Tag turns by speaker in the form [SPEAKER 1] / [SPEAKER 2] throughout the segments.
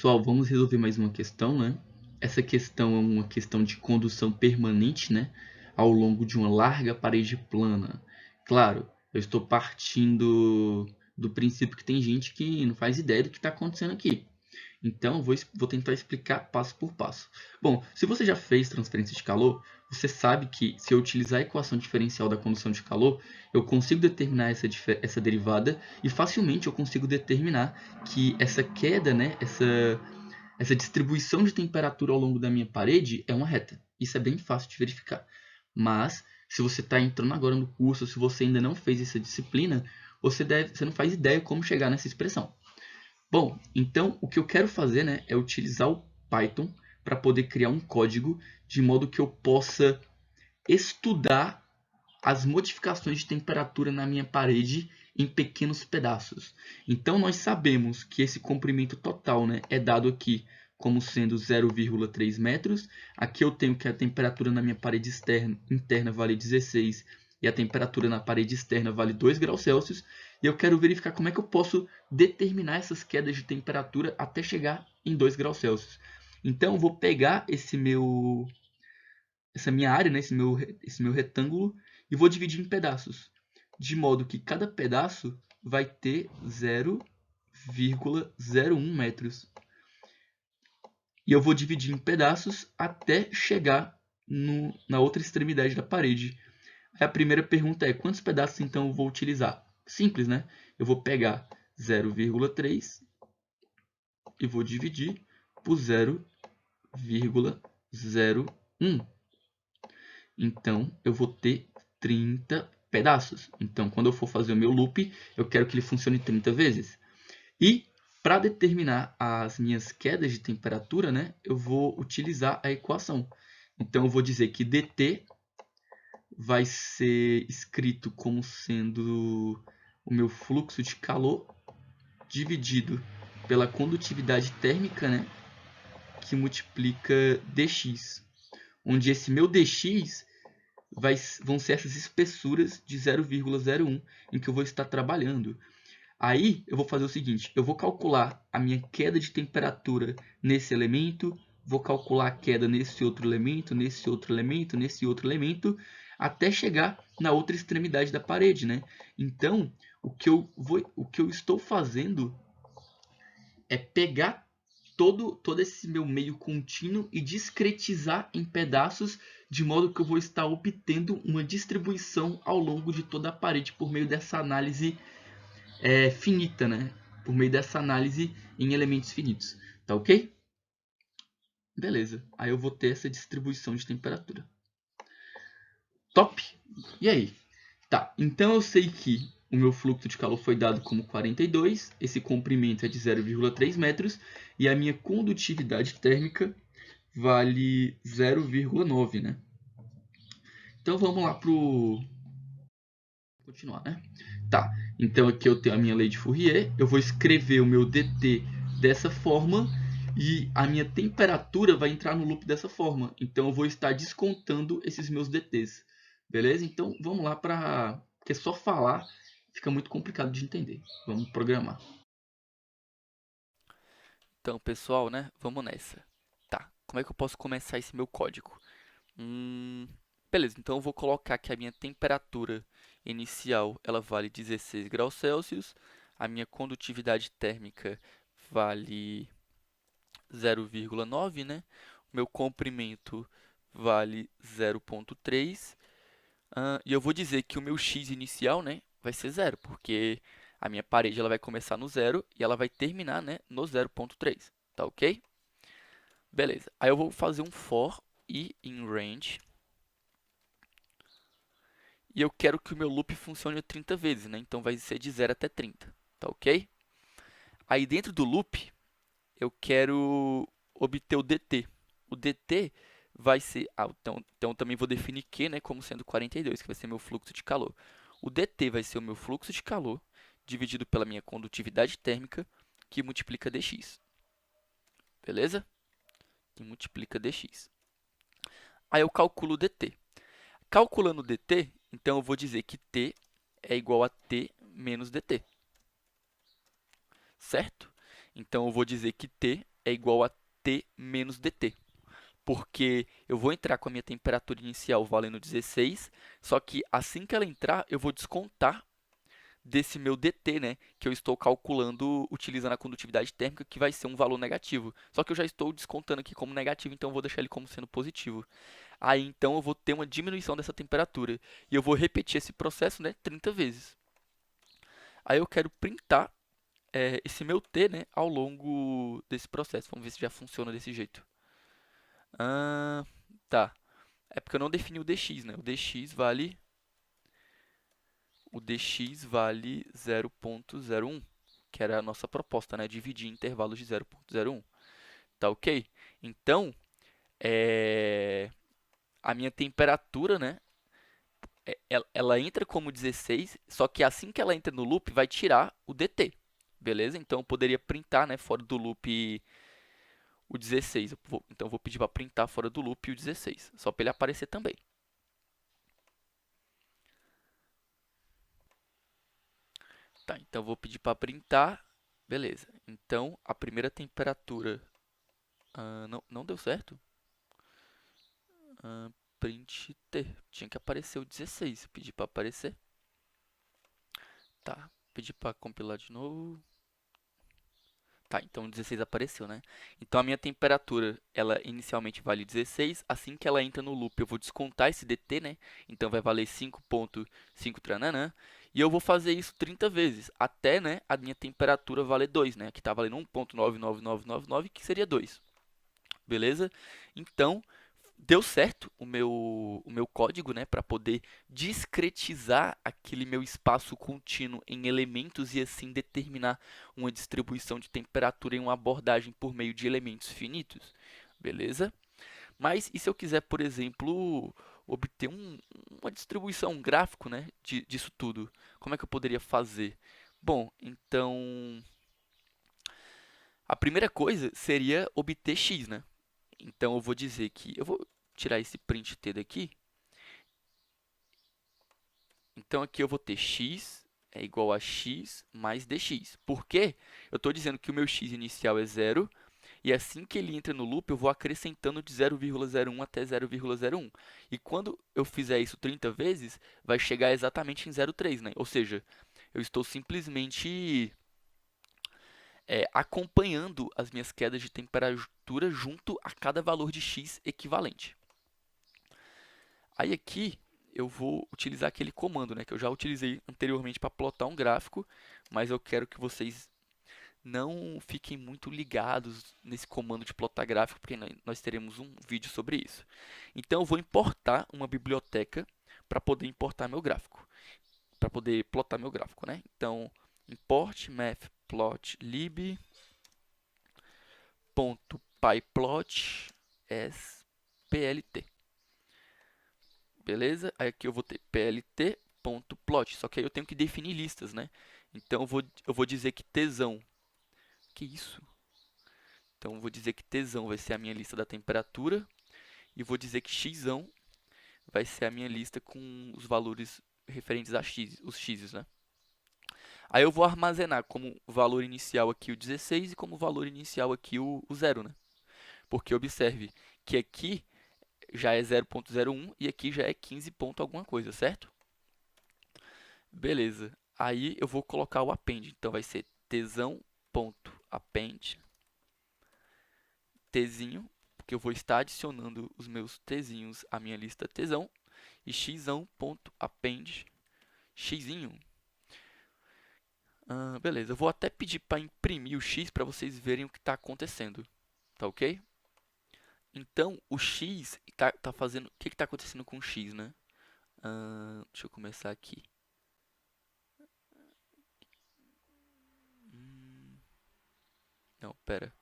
[SPEAKER 1] Pessoal, vamos resolver mais uma questão, né? Essa questão é uma questão de condução permanente, né? Ao longo de uma larga parede plana. Claro, eu estou partindo do princípio que tem gente que não faz ideia do que está acontecendo aqui. Então, vou tentar explicar passo por passo. Bom, se você já fez transferência de calor, você sabe que se eu utilizar a equação diferencial da condução de calor, eu consigo determinar essa derivada e facilmente eu consigo determinar que essa queda, né, essa distribuição de temperatura ao longo da minha parede é uma reta. Isso é bem fácil de verificar. Mas, se você está entrando agora no curso, se você ainda não fez essa disciplina, você não faz ideia como chegar nessa expressão. Bom, então o que eu quero fazer, né, é utilizar o Python para poder criar um código de modo que eu possa estudar as modificações de temperatura na minha parede em pequenos pedaços. Então nós sabemos que esse comprimento total, né, é dado aqui como sendo 0,3 metros. Aqui eu tenho que a temperatura na minha parede interna vale 16 e a temperatura na parede externa vale 2 graus Celsius. E eu quero verificar como é que eu posso determinar essas quedas de temperatura até chegar em 2 graus Celsius. Então eu vou pegar essa minha área, né, esse meu retângulo, e vou dividir em pedaços, de modo que cada pedaço vai ter 0,01 metros. E eu vou dividir em pedaços até chegar na outra extremidade da parede. Aí a primeira pergunta é, quantos pedaços então eu vou utilizar? Simples, né? Eu vou pegar 0,3 e vou dividir por 0,01. Então, eu vou ter 30 pedaços. Então, quando eu for fazer o meu loop, eu quero que ele funcione 30 vezes. E, para determinar as minhas quedas de temperatura, né, eu vou utilizar a equação. Então, eu vou dizer que dt vai ser escrito como sendo o meu fluxo de calor dividido pela condutividade térmica, né, que multiplica dx. Onde esse meu dx vão ser essas espessuras de 0,01 em que eu vou estar trabalhando. Aí eu vou fazer o seguinte, eu vou calcular a minha queda de temperatura nesse elemento, vou calcular a queda nesse outro elemento, nesse outro elemento, nesse outro elemento, até chegar na outra extremidade da parede, né? Então, o que eu estou fazendo é pegar todo esse meu meio contínuo e discretizar em pedaços, de modo que eu vou estar obtendo uma distribuição ao longo de toda a parede por meio dessa análise finita, né? Por meio dessa análise em elementos finitos. Tá ok? Beleza. Aí eu vou ter essa distribuição de temperatura. Top! E aí? Tá, então eu sei que o meu fluxo de calor foi dado como 42, esse comprimento é de 0,3 metros e a minha condutividade térmica vale 0,9, né? Então vamos lá pro continuar, né? Tá. Então aqui eu tenho a minha lei de Fourier, eu vou escrever o meu dt dessa forma e a minha temperatura vai entrar no loop dessa forma. Então eu vou estar descontando esses meus dt's. Beleza? Então vamos lá para porque só falar fica muito complicado de entender. Vamos programar.
[SPEAKER 2] Então, pessoal, né? Vamos nessa. Tá, como é que eu posso começar esse meu código? Beleza, então eu vou colocar que a minha temperatura inicial ela vale 16 graus Celsius, a minha condutividade térmica vale 0,9, né? O meu comprimento vale 0,3. E eu vou dizer que o meu x inicial, né, vai ser zero, porque a minha parede ela vai começar no zero e ela vai terminar, né, no 0,3. Tá ok? Beleza. Aí eu vou fazer um for i in range. E eu quero que o meu loop funcione 30 vezes, né? Então vai ser de 0 até 30, tá ok? Aí dentro do loop, eu quero obter o dt. O dt vai ser... então eu também vou definir Q, né, como sendo 42, que vai ser meu fluxo de calor. O dt vai ser o meu fluxo de calor dividido pela minha condutividade térmica, que multiplica dx. Beleza? Que multiplica dx. Aí eu calculo o dt. Calculando o dt, então eu vou dizer que t é igual a t menos dt. Certo? Então eu vou dizer que t é igual a T menos dt. Porque eu vou entrar com a minha temperatura inicial valendo 16, só que assim que ela entrar, eu vou descontar desse meu dt, né, que eu estou calculando utilizando a condutividade térmica, que vai ser um valor negativo. Só que eu já estou descontando aqui como negativo, então eu vou deixar ele como sendo positivo. Aí então eu vou ter uma diminuição dessa temperatura e eu vou repetir esse processo, né, 30 vezes. Aí eu quero printar esse meu t, né, ao longo desse processo. Vamos ver se já funciona desse jeito. Ah, tá. É porque eu não defini o dx, né? O dx vale 0,01, que era a nossa proposta, né? Dividir em intervalos de 0,01. Tá ok? Então, a minha temperatura, né? Ela entra como 16, só que assim que ela entra no loop, vai tirar o dt. Beleza? Então, eu poderia printar, né? Fora do loop o 16. Então, eu vou pedir para printar fora do loop o 16, só para ele aparecer também. Tá, então eu vou pedir para printar. Beleza. Então, a primeira temperatura não deu certo. Print T. Tinha que aparecer o 16. Pedi para aparecer. Tá. Pedi para compilar de novo. Tá, então o 16 apareceu, né? Então a minha temperatura, ela inicialmente vale 16. Assim que ela entra no loop, eu vou descontar esse dt, né? Então vai valer 5,5 trananã. E eu vou fazer isso 30 vezes, até, né, a minha temperatura valer 2, né? Aqui tá valendo 1,99999, que seria 2. Beleza? Então, deu certo o meu código, né, para poder discretizar aquele meu espaço contínuo em elementos e assim determinar uma distribuição de temperatura em uma abordagem por meio de elementos finitos, beleza? Mas e se eu quiser, por exemplo, obter uma distribuição, um gráfico, né, disso tudo? Como é que eu poderia fazer? Bom, então a primeira coisa seria obter x, né? Então eu vou dizer que eu vou tirar esse print t daqui. Então aqui eu vou ter x é igual a x mais dx. Por quê? Eu estou dizendo que o meu x inicial é 0 e assim que ele entra no loop eu vou acrescentando de 0,01 até 0,01. E quando eu fizer isso 30 vezes, vai chegar exatamente em 0,3, né? Ou seja, eu estou simplesmente acompanhando as minhas quedas de temperatura junto a cada valor de x equivalente. Aí aqui eu vou utilizar aquele comando, né, que eu já utilizei anteriormente para plotar um gráfico, mas eu quero que vocês não fiquem muito ligados nesse comando de plotar gráfico, porque nós teremos um vídeo sobre isso. Então eu vou importar uma biblioteca para poder importar meu gráfico, para poder plotar meu gráfico, né? Então import matplotlib.pyplot splt. Beleza? Aí aqui eu vou ter plt.plot, só que aí eu tenho que definir listas, né? Então eu vou dizer que tesão. Que isso? Então eu vou dizer que tesão vai ser a minha lista da temperatura e vou dizer que xão vai ser a minha lista com os valores referentes a x, os x's, né? Aí eu vou armazenar como valor inicial aqui o 16 e como valor inicial aqui o 0, né? Porque observe que aqui já é 0,01 e aqui já é 15 ponto alguma coisa, certo? Beleza. Aí eu vou colocar o append. Então vai ser tesão.append, tzinho, porque eu vou estar adicionando os meus tzinhos à minha lista tesão, e xão.append, xinho. Beleza, eu vou até pedir para imprimir o x para vocês verem o que está acontecendo. Tá ok? Então, o x tá fazendo... O que está acontecendo com o x, né? Deixa eu começar aqui. Não, pera.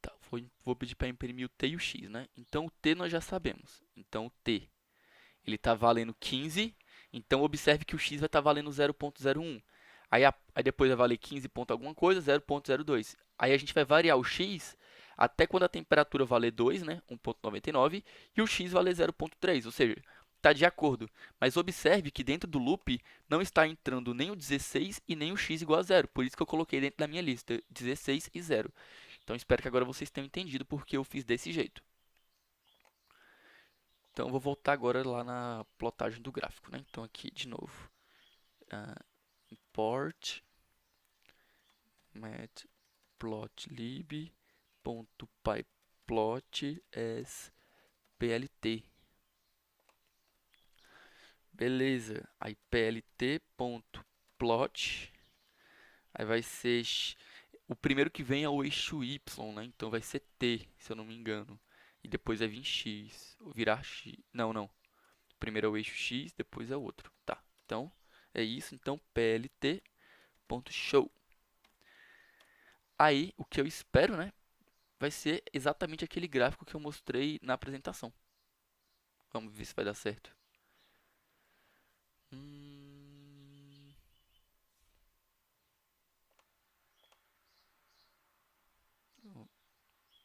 [SPEAKER 2] Tá, vou pedir para imprimir o t e o x, né? Então, o t nós já sabemos. Então, o t, ele está valendo 15. Então, observe que o x vai estar valendo 0,01. Aí depois vai valer 15 ponto alguma coisa, 0,02. Aí a gente vai variar o x até quando a temperatura valer 2, né? 1,99. E o x valer 0,3. Ou seja, está de acordo. Mas observe que dentro do loop não está entrando nem o 16 e nem o x igual a 0. Por isso que eu coloquei dentro da minha lista 16 e 0. Então espero que agora vocês tenham entendido porque eu fiz desse jeito. Então eu vou voltar agora lá na plotagem do gráfico, né? Então aqui de novo, import matplotlib.pyplot as plt. Beleza, aí plt.plot, aí vai ser, o primeiro que vem é o eixo y, né? Então vai ser t, se eu não me engano. E depois vai vir x, ou virar x, não. Primeiro é o eixo x, depois é o outro, tá? Então, é isso, então plt.show. Aí, o que eu espero, né, vai ser exatamente aquele gráfico que eu mostrei na apresentação. Vamos ver se vai dar certo.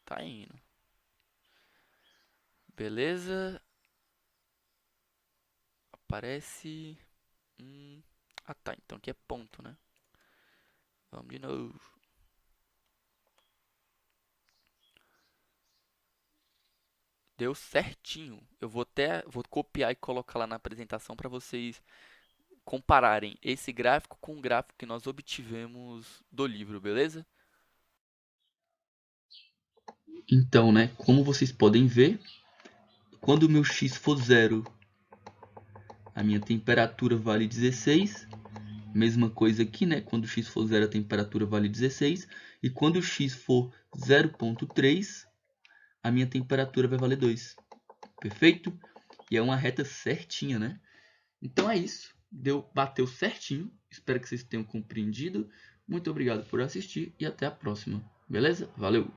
[SPEAKER 2] Tá indo. Beleza. Aparece. Ah, tá. Então aqui é ponto, né? Vamos de novo. Deu certinho. Eu vou copiar e colocar lá na apresentação para vocês compararem esse gráfico com o gráfico que nós obtivemos do livro, beleza?
[SPEAKER 1] Então, né, como vocês podem ver, quando o meu x for 0, a minha temperatura vale 16. Mesma coisa aqui, né? Quando o x for 0, a temperatura vale 16. E quando o x for 0,3, a minha temperatura vai valer 2. Perfeito? E é uma reta certinha, né? Então é isso. Bateu certinho. Espero que vocês tenham compreendido. Muito obrigado por assistir e até a próxima. Beleza? Valeu!